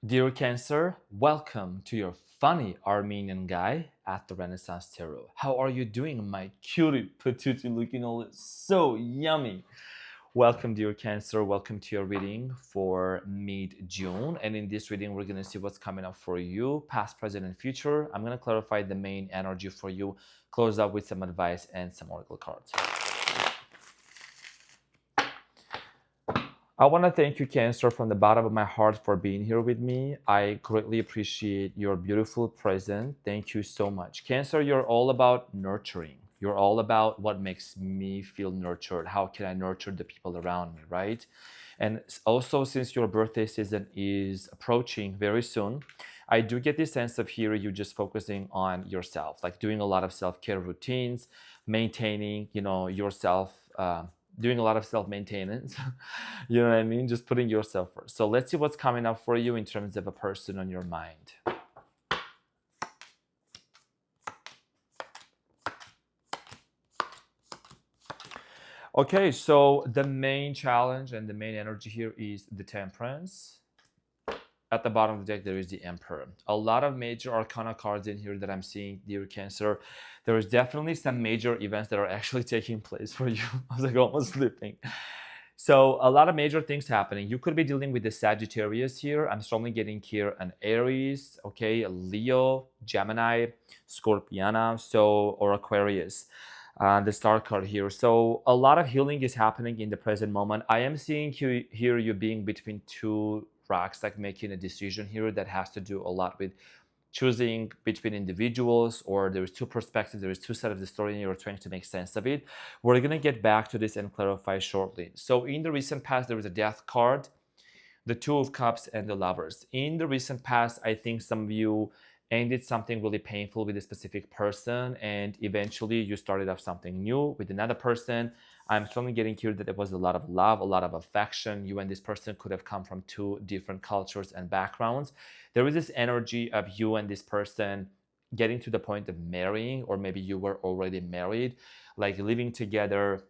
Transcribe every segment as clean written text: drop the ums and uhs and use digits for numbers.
Dear Cancer, welcome to your funny Armenian guy at the Renaissance Tarot. How are you doing, my cutie patootie looking all so yummy? Welcome, dear Cancer. Welcome to your reading for mid-June. And in this reading, we're going to see what's coming up for you, past, present, and future. I'm going to clarify the main energy for you, close up with some advice and some oracle cards. I want to thank you, Cancer, from the bottom of my heart for being here with me. I greatly appreciate your beautiful presence. Thank you so much. Cancer, you're all about nurturing. You're all about what makes me feel nurtured. How can I nurture the people around me, right? And also, since your birthday season is approaching very soon, I do get this sense of here you just focusing on yourself, like doing a lot of self-care routines, maintaining, yourself, doing a lot of self-maintenance. You know what I mean? Just putting yourself first. So let's see what's coming up for you in terms of a person on your mind. Okay, so the main challenge and the main energy here is the Temperance. At the bottom of the deck, there is the Emperor. A lot of major arcana cards in here that I'm seeing, dear Cancer. There is definitely some major events that are actually taking place for you. I was like almost sleeping. So a lot of major things happening. You could be dealing with the Sagittarius here. I'm strongly getting here an Aries, okay, a Leo, Gemini, Scorpiana, or Aquarius. The star card here. So a lot of healing is happening in the present moment. I am seeing here you being between two rocks, like making a decision here that has to do a lot with choosing between individuals, or there's two perspectives, there is two sides of the story and you're trying to make sense of it. We're going to get back to this and clarify shortly. So in the recent past, there was a Death card, the Two of Cups, and the Lovers. In the recent past, I think some of you ended something really painful with a specific person, and eventually you started off something new with another person. I'm strongly getting here that there was a lot of love, a lot of affection. You and this person could have come from two different cultures and backgrounds. There is this energy of you and this person getting to the point of marrying, or maybe you were already married, like living together.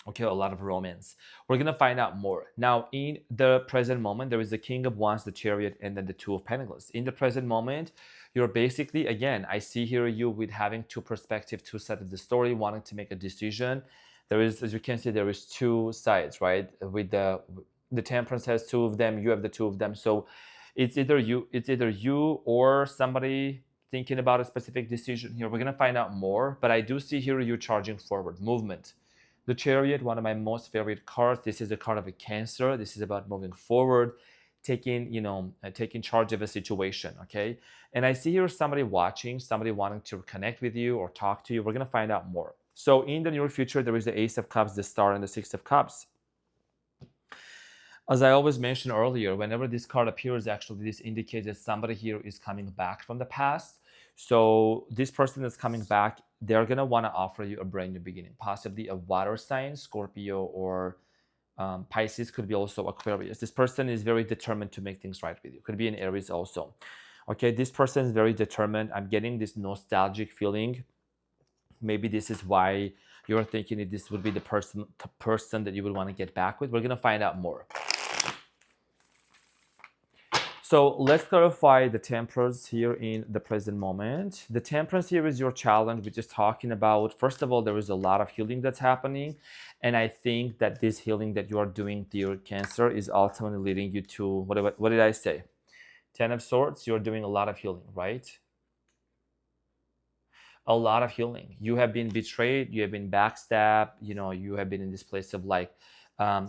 Okay, a lot of romance. We're going to find out more. Now, in the present moment, there is the King of Wands, the Chariot, and then the Two of Pentacles. In the present moment, you're basically, again, I see here you with having two perspectives, two sides of the story, wanting to make a decision. There is, as you can see, there is two sides, right? With the Temperance has two of them, you have the two of them. So it's either you or somebody thinking about a specific decision here. We're going to find out more, but I do see here you charging forward, movement. The Chariot, one of my most favorite cards. This is a card of a Cancer. This is about moving forward, taking charge of a situation, okay? And I see here somebody watching, somebody wanting to connect with you or talk to you. We're going to find out more. So in the near future, there is the Ace of Cups, the Star, and the Six of Cups. As I always mentioned earlier, whenever this card appears, actually, this indicates that somebody here is coming back from the past. So this person that's coming back, they're going to want to offer you a brand new beginning, possibly a water sign, Scorpio, or Pisces, could be also Aquarius. This person is very determined to make things right with you. Could be an Aries also. Okay, this person is very determined. I'm getting this nostalgic feeling. Maybe this is why you're thinking that this would be the person that you would want to get back with. We're going to find out more. So let's clarify the Temperance here in the present moment. The Temperance here is your challenge, which is talking about, first of all, there is a lot of healing that's happening. And I think that this healing that you are doing, dear Cancer, is ultimately leading you to, what did I say? Ten of Swords, you're doing a lot of healing, right? A lot of healing. You have been betrayed, you have been backstabbed, you have been in this place of like,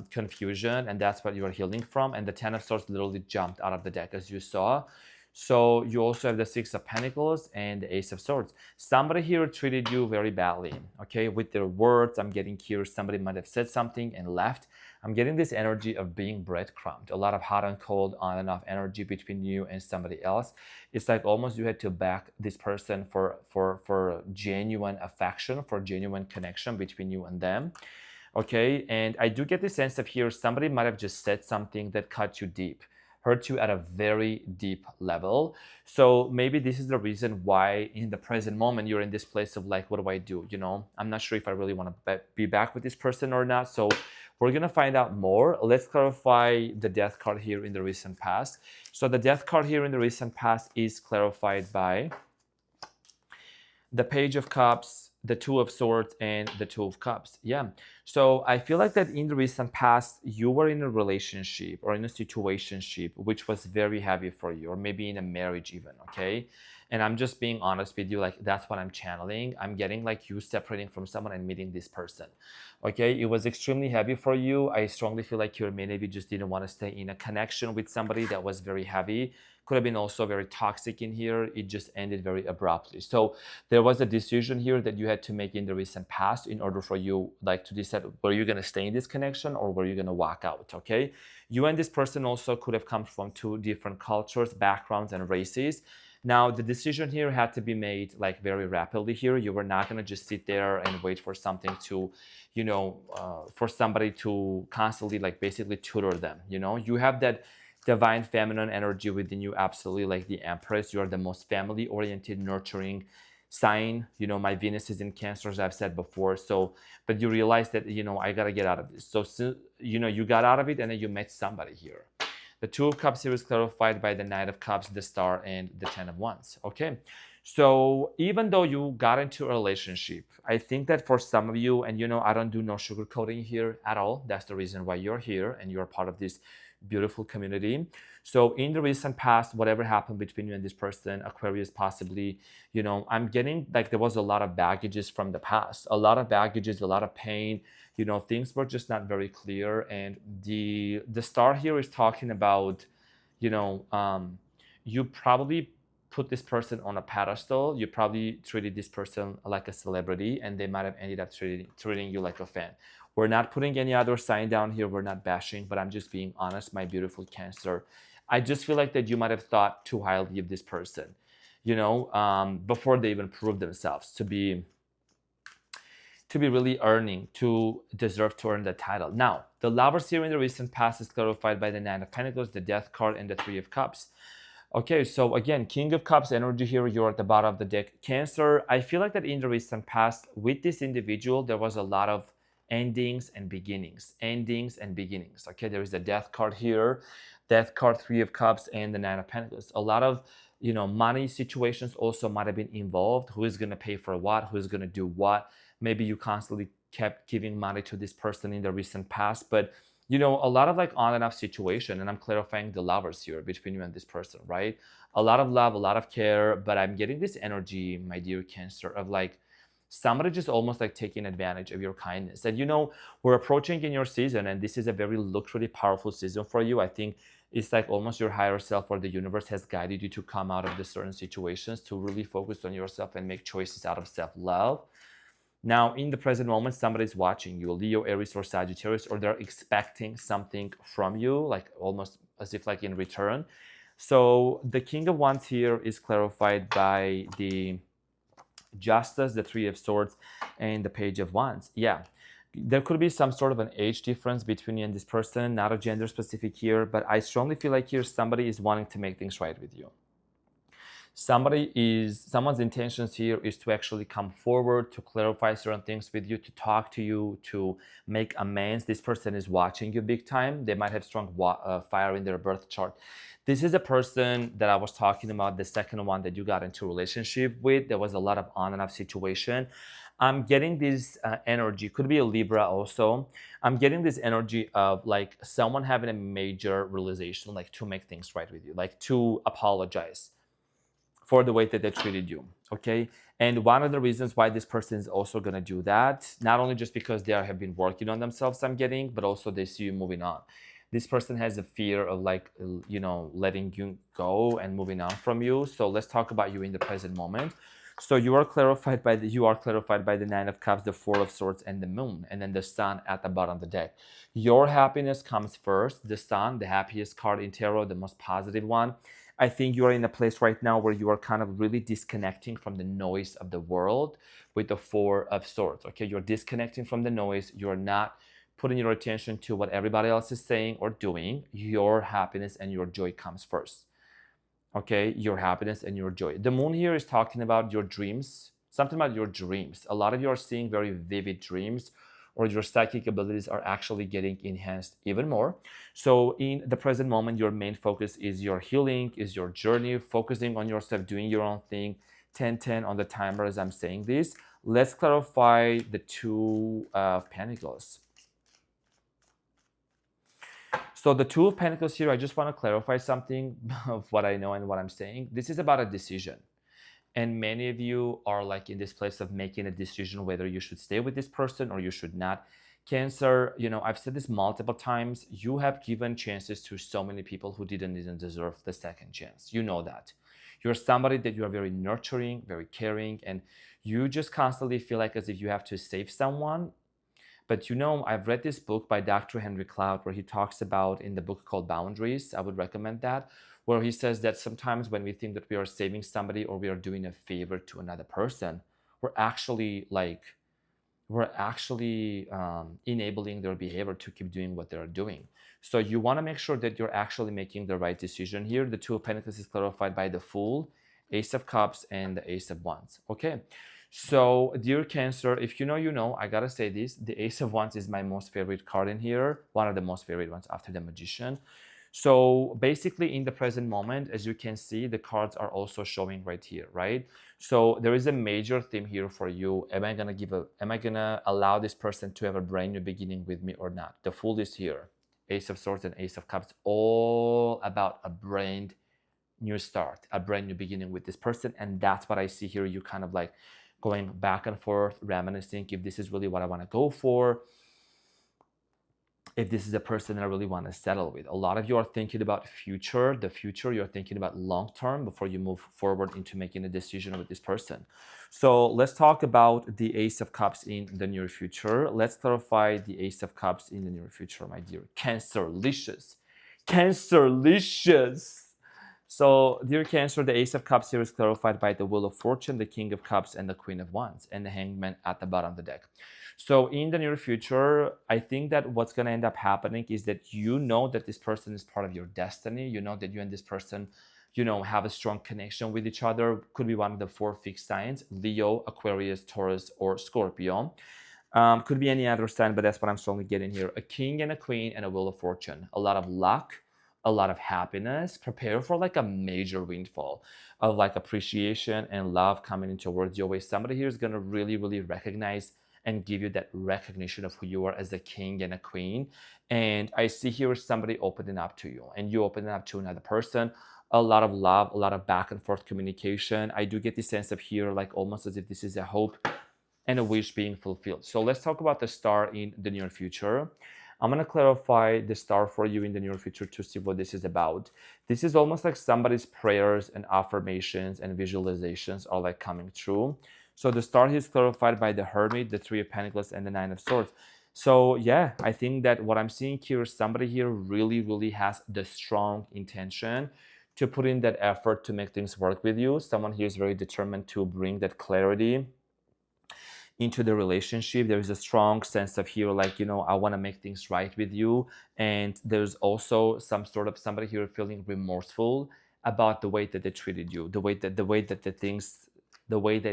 confusion, and that's what you are healing from. And the Ten of Swords literally jumped out of the deck, as you saw. So you also have the Six of Pentacles and the Ace of Swords. Somebody here treated you very badly, okay, with their words. I'm getting here somebody might have said something and left. I'm getting this energy of being breadcrumbed, a lot of hot and cold, on and off energy between you and somebody else. It's like almost you had to back this person for genuine affection, for genuine connection between you and them. Okay, and I do get the sense of here somebody might have just said something that cut you deep. hurt you at a very deep level. So maybe this is the reason why in the present moment you're in this place of like, what do I do? You know, I'm not sure if I really want to be back with this person or not. So we're going to find out more. Let's clarify the death card here in the recent past. So the death card here in the recent past is clarified by the Page of Cups, the Two of Swords, and the Two of Cups. Yeah. So I feel like that in the recent past, you were in a relationship or in a situationship which was very heavy for you, or maybe in a marriage even, okay? And I'm just being honest with you, like that's what I'm channeling. I'm getting like you separating from someone and meeting this person. Okay, it was extremely heavy for you. I strongly feel like you maybe just didn't want to stay in a connection with somebody that was very heavy. Could have been also very toxic in here. It just ended very abruptly. So there was a decision here that you had to make in the recent past in order for you like to decide were you going to stay in this connection or were you going to walk out. Okay, you and this person also could have come from two different cultures, backgrounds, and races. Now the decision here had to be made like very rapidly here. You were not going to just sit there and wait for something to, you know, for somebody to constantly like basically tutor them. You know, you have that divine feminine energy within you, absolutely, like the Empress. You are the most family oriented, nurturing sign. You know, my Venus is in Cancer, as I've said before. So, but you realize that, you know, I got to get out of this. So, you know, you got out of it and then you met somebody here. The Two of Cups here is clarified by the Knight of Cups, the Star, and the Ten of Wands. Okay. So even though you got into a relationship, I think that for some of you, and you know, I don't do no sugarcoating here at all. That's the reason why you're here and you're part of this beautiful community. So in the recent past, whatever happened between you and this person, Aquarius possibly, you know, I'm getting like there was a lot of baggages from the past, a lot of baggages, a lot of pain. You know, things were just not very clear. And the star here is talking about, you know, you probably put this person on a pedestal. You probably treated this person like a celebrity, and they might have ended up treating you like a fan. We're not putting any other sign down here. We're not bashing, but I'm just being honest, my beautiful Cancer. I just feel like that you might have thought too highly of this person, you know, before they even proved themselves to be really earning, to deserve to earn the title. Now, the Lovers here in the recent past is clarified by the Nine of Pentacles, the Death card, and the Three of Cups. Okay, so again, King of Cups energy here, you're at the bottom of the deck. Cancer, I feel like that in the recent past, with this individual, there was a lot of endings and beginnings. Endings and beginnings. Okay, there is the Death card here, Death card, Three of Cups, and the Nine of Pentacles. A lot of, you know, money situations also might have been involved. Who is going to pay for what? Who is going to do what? Maybe you constantly kept giving money to this person in the recent past, but you know, a lot of like on and off situation, and I'm clarifying the Lovers here between you and this person, right? A lot of love, a lot of care, but I'm getting this energy, my dear Cancer, of like somebody just almost like taking advantage of your kindness. And you know, we're approaching in your season, and this is a very lucrative, powerful season for you. I think it's like almost your higher self or the universe has guided you to come out of the certain situations to really focus on yourself and make choices out of self-love. Now, in the present moment, somebody's watching you, Leo, Aries, or Sagittarius, or they're expecting something from you, like almost as if like in return. So the King of Wands here is clarified by the Justice, the Three of Swords, and the Page of Wands. Yeah, there could be some sort of an age difference between you and this person, not a gender specific here, but I strongly feel like here somebody is wanting to make things right with you. Someone's intentions here is to actually come forward, to clarify certain things with you, to talk to you, to make amends. This person is watching you big time. They might have strong fire in their birth chart. This is a person that I was talking about, the second one that you got into a relationship with. There was a lot of on and off situation. I'm getting this energy, could be a Libra also. I'm getting this energy of like someone having a major realization, like to make things right with you, like to apologize for the way that they treated you, okay? And one of the reasons why this person is also going to do that, not only just because they have been working on themselves, I'm getting, but also they see you moving on. This person has a fear of like, you know, letting you go and moving on from you. So let's talk about you in the present moment. So you are clarified by the Nine of Cups, the Four of Swords, and the Moon, and then the Sun at the bottom of the deck. Your happiness comes first. The Sun, the happiest card in tarot, the most positive one. I think you are in a place right now where you are kind of really disconnecting from the noise of the world with the Four of Swords. Okay, you're disconnecting from the noise. You're not putting your attention to what everybody else is saying or doing, your happiness and your joy comes first. Okay, your happiness and your joy. The moon here is talking about your dreams, something about your dreams. A lot of you are seeing very vivid dreams, or your psychic abilities are actually getting enhanced even more. So in the present moment, your main focus is your healing, is your journey, focusing on yourself, doing your own thing. 10-10 on the timer as I'm saying this. Let's clarify the Two of Pentacles. So the Two of Pentacles here, I just want to clarify something of what I know and what I'm saying. This is about a decision. And many of you are like in this place of making a decision whether you should stay with this person or you should not. Cancer, I've said this multiple times. You have given chances to so many people who didn't even deserve the second chance. You know that. You're somebody that you are very nurturing, very caring, and you just constantly feel like as if you have to save someone. But I've read this book by Dr. Henry Cloud where he talks about, in the book called Boundaries, I would recommend that, where he says that sometimes when we think that we are saving somebody or we are doing a favor to another person, we're actually enabling their behavior to keep doing what they're doing. So you want to make sure that you're actually making the right decision here. The Two of Pentacles is clarified by the Fool, Ace of Cups, and the Ace of Wands. Okay. So, dear Cancer, if you know, I gotta say this, the Ace of Wands is my most favorite card in here, one of the most favorite ones after the Magician. So basically in the present moment, as you can see, the cards are also showing right here, right? So there is a major theme here for you. Am I gonna allow this person to have a brand new beginning with me or not? The Fool is here. Ace of Swords and Ace of Cups, all about a brand new start, a brand new beginning with this person. And that's what I see here. You kind of like going back and forth, reminiscing if this is really what I want to go for, if this is a person I really want to settle with. A lot of you are thinking about the future, you're thinking about long term before you move forward into making a decision with this person. So let's talk about the Ace of Cups in the near future. Let's clarify the Ace of Cups in the near future, my dear Cancerlicious. Cancerlicious. So, dear Cancer, the Ace of Cups here is clarified by the Wheel of Fortune, the King of Cups, and the Queen of Wands, and the Hangman at the bottom of the deck. So, in the near future, I think that what's going to end up happening is that you know that this person is part of your destiny. You know that you and this person, have a strong connection with each other. Could be one of the 4 fixed signs: Leo, Aquarius, Taurus, or Scorpio. Could be any other sign, but that's what I'm strongly getting here. A king and a queen and a Wheel of Fortune. A lot of luck, a lot of happiness. Prepare for like a major windfall of like appreciation and love coming in towards your way. Somebody here is going to really, really recognize and give you that recognition of who you are as a king and a queen. And I see here somebody opening up to you and you opening up to another person. A lot of love, a lot of back and forth communication. I do get the sense of here like almost as if this is a hope and a wish being fulfilled. So let's talk about the star in the near future. I'm going to clarify the star for you in the near future to see what this is about. This is almost like somebody's prayers and affirmations and visualizations are like coming true. So the star is clarified by the Hermit, the Three of Pentacles, and the Nine of Swords. So yeah, I think that what I'm seeing here, somebody here really, really has the strong intention to put in that effort to make things work with you. Someone here is very determined to bring that clarity into the relationship. There is a strong sense of here like, I want to make things right with you. And there's also some sort of somebody here feeling remorseful about the way that they treated you, the way that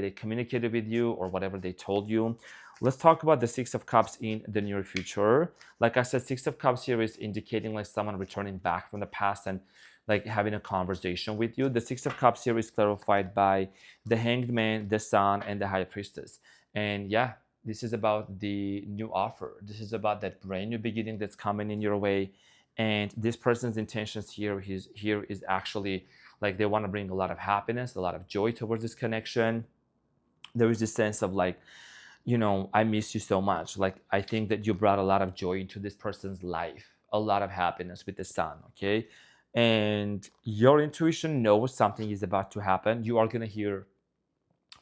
they communicated with you or whatever they told you. Let's talk about the Six of Cups in the near future. Like I said, Six of Cups here is indicating like someone returning back from the past and like having a conversation with you. The Six of Cups here is clarified by the Hanged Man, the Sun, and the High Priestess. And yeah, this is about the new offer. This is about that brand new beginning that's coming in your way. And this person's intentions here is actually like they want to bring a lot of happiness, a lot of joy towards this connection. There is this sense of like, I miss you so much. Like, I think that you brought a lot of joy into this person's life, a lot of happiness with the Sun, okay? And your intuition knows something is about to happen. You are going to hear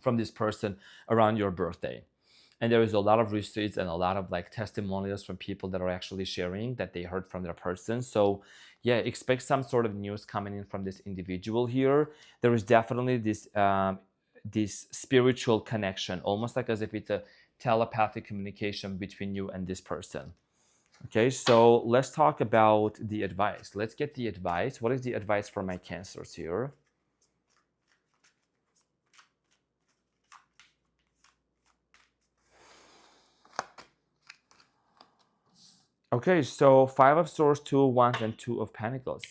from this person around your birthday. And there is a lot of receipts and a lot of like testimonials from people that are actually sharing that they heard from their person. So yeah, expect some sort of news coming in from this individual here. There is definitely this spiritual connection, almost like as if it's a telepathic communication between you and this person. Okay, so let's talk about the advice. Let's get the advice. What is the advice for my Cancers here? Okay, so Five of Swords, Two of Wands, and Two of Pentacles.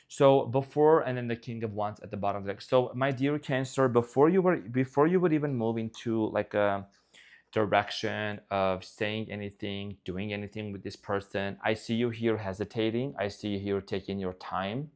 So before, and then the King of Wands at the bottom of the deck. So my dear Cancer, before you would even move into like a direction of saying anything, doing anything with this person, I see you here hesitating. I see you here taking your time,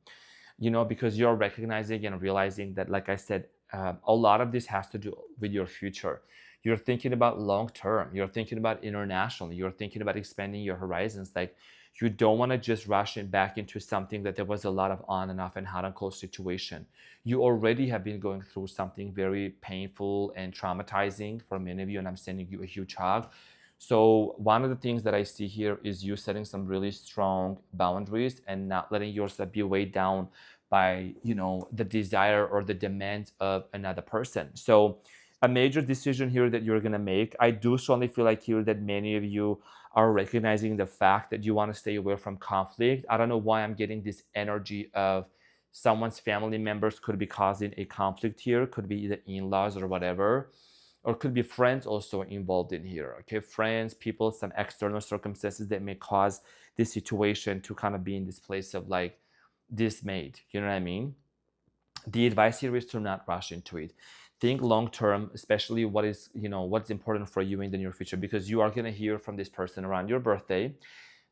because you're recognizing and realizing that, like I said, a lot of this has to do with your future. You're thinking about long term, you're thinking about international, you're thinking about expanding your horizons. Like, you don't want to just rush it back into something that there was a lot of on and off and hot and cold situation. You already have been going through something very painful and traumatizing for many of you, and I'm sending you a huge hug. So one of the things that I see here is you setting some really strong boundaries and not letting yourself be weighed down by, the desire or the demands of another person. So a major decision here that you're going to make, I do strongly feel like here that many of you are recognizing the fact that you want to stay away from conflict. I don't know why I'm getting this energy of someone's family members could be causing a conflict here, could be the in-laws or whatever, or could be friends also involved in here. Okay, friends, people, some external circumstances that may cause this situation to kind of be in this place of like dismayed. You know what I mean? The advice here is to not rush into it. Think long term, especially what's important for you in the near future, because you are going to hear from this person around your birthday.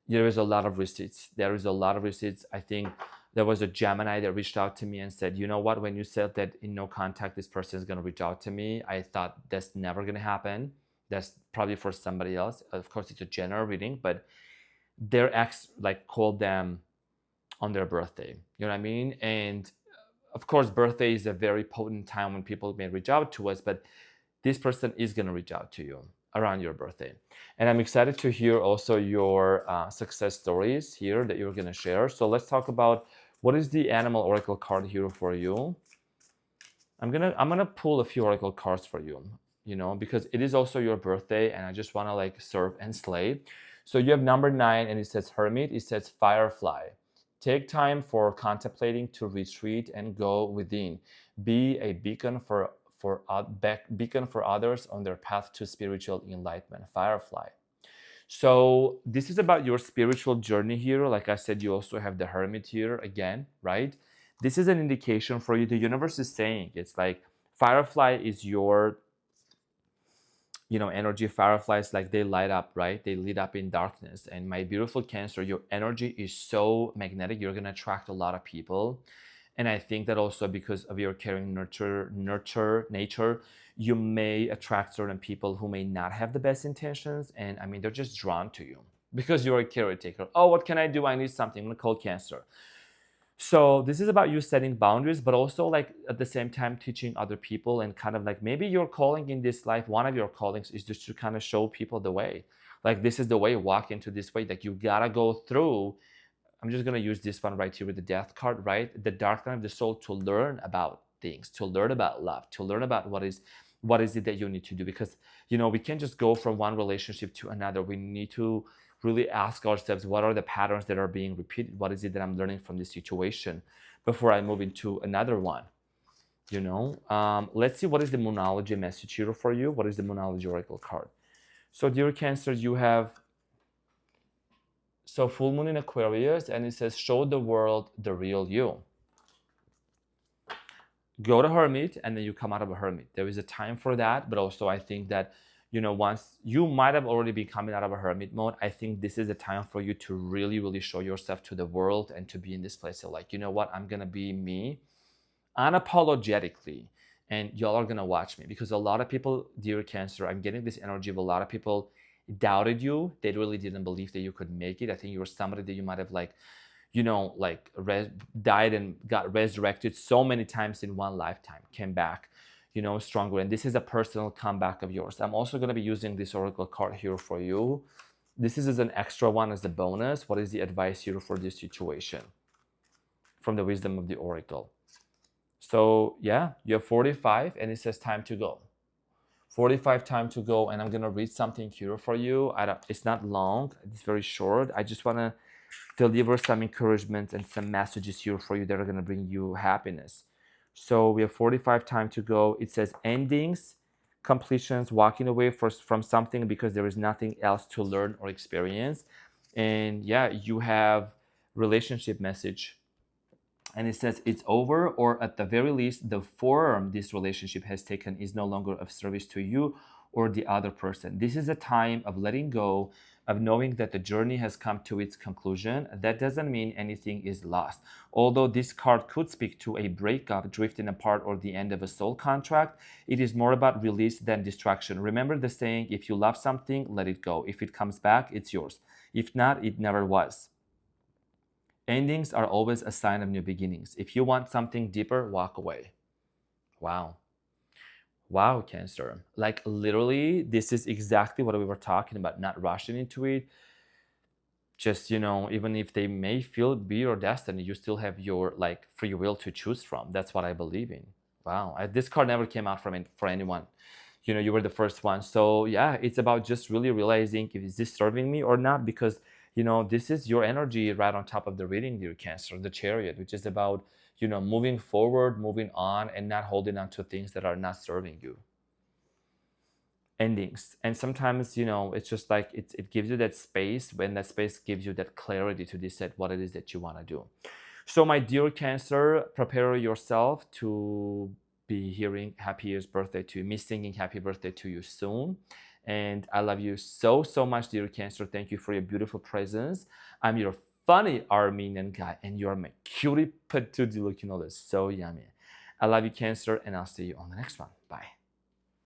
There is a lot of receipts. There is a lot of receipts. I think there was a Gemini that reached out to me and said, you know what, when you said that in no contact, this person is going to reach out to me, I thought that's never going to happen. That's probably for somebody else. Of course, it's a general reading, but their ex like called them on their birthday. You know what I mean? And of course, birthday is a very potent time when people may reach out to us, but this person is going to reach out to you around your birthday. And I'm excited to hear also your success stories here that you're going to share. So let's talk about what is the animal oracle card here for you. I'm gonna pull a few oracle cards for you, because it is also your birthday, and I just want to like serve and slay. So you have number 9, and it says Hermit. It says Firefly. Take time for contemplating to retreat and go within. Be a beacon beacon for others on their path to spiritual enlightenment. Firefly. So this is about your spiritual journey here. Like I said, you also have the Hermit here again, right? This is an indication for you. The universe is saying it's like Firefly is your energy. Fireflies, like, they light up, right? They lit up in darkness. And my beautiful Cancer, your energy is so magnetic. You're going to attract a lot of people. And I think that also because of your caring nurture nature, you may attract certain people who may not have the best intentions. And I mean, they're just drawn to you because you're a caretaker. Oh, what can I do? I need something. I'm going to call Cancer. So this is about you setting boundaries, but also like at the same time teaching other people, and kind of like maybe your calling in this life, one of your callings is just to kind of show people the way. Like, this is the way, walk into this way. Like, you gotta go through. I'm just gonna use this one right here with the Death card, right? The dark night of the soul, to learn about things, to learn about love, to learn about what is it that you need to do. Because we can't just go from one relationship to another. We need to really ask ourselves, what are the patterns that are being repeated? What is it that I'm learning from this situation before I move into another one? Let's see, what is the Moonology message here for you? What is the Moonology oracle card? So dear Cancer, you have full moon in Aquarius, and it says, show the world the real you. Go to Hermit, and then you come out of a Hermit. There is a time for that, but also I think that once you might have already been coming out of a Hermit mode, I think this is a time for you to really, really show yourself to the world and to be in this place of like, you know what, I'm gonna be me unapologetically, and y'all are gonna watch me. Because a lot of people, dear Cancer, I'm getting this energy of a lot of people doubted you. They really didn't believe that you could make it. I think you were somebody that you might have died and got resurrected so many times in one lifetime, came back stronger. And this is a personal comeback of yours. I'm also going to be using this oracle card here for you. This is as an extra one, as a bonus. What is the advice here for this situation from the wisdom of the oracle? So yeah, you have 45, and it says time to go. 45 time to go, and I'm gonna read something here for you. It's not long, it's very short. I just wanna deliver some encouragement and some messages here for you that are gonna bring you happiness. So we have 45 time to go. It says endings, completions, walking away from something because there is nothing else to learn or experience. And yeah, you have relationship message, and it says it's over, or at the very least the form this relationship has taken is no longer of service to you or the other person. This is a time of letting go, of knowing that the journey has come to its conclusion. That doesn't mean anything is lost. Although this card could speak to a breakup, drifting apart, or the end of a soul contract, it is more about release than distraction. Remember the saying, if you love something, let it go. If it comes back, it's yours. If not, it never was. Endings are always a sign of new beginnings. If you want something deeper, walk away. Wow. Wow, Cancer. Like literally, this is exactly what we were talking about, not rushing into it. Just, even if they may feel be your destiny, you still have your like free will to choose from. That's what I believe in. Wow. This card never came out for anyone. You were the first one. So yeah, it's about just really realizing if is this serving me or not, because this is your energy right on top of the reading, dear Cancer, the Chariot, which is about moving forward, moving on, and not holding on to things that are not serving you. Endings. And sometimes it's just like it gives you that space, when that space gives you that clarity to decide what it is that you want to do. So my dear Cancer, prepare yourself to be hearing happy year's birthday to you, me singing happy birthday to you soon. And I love you so, so much, dear Cancer. Thank you for your beautiful presence. I'm your funny Armenian guy, and you're my cutie patootie looking all this so yummy. I love you, Cancer, and I'll see you on the next one. Bye.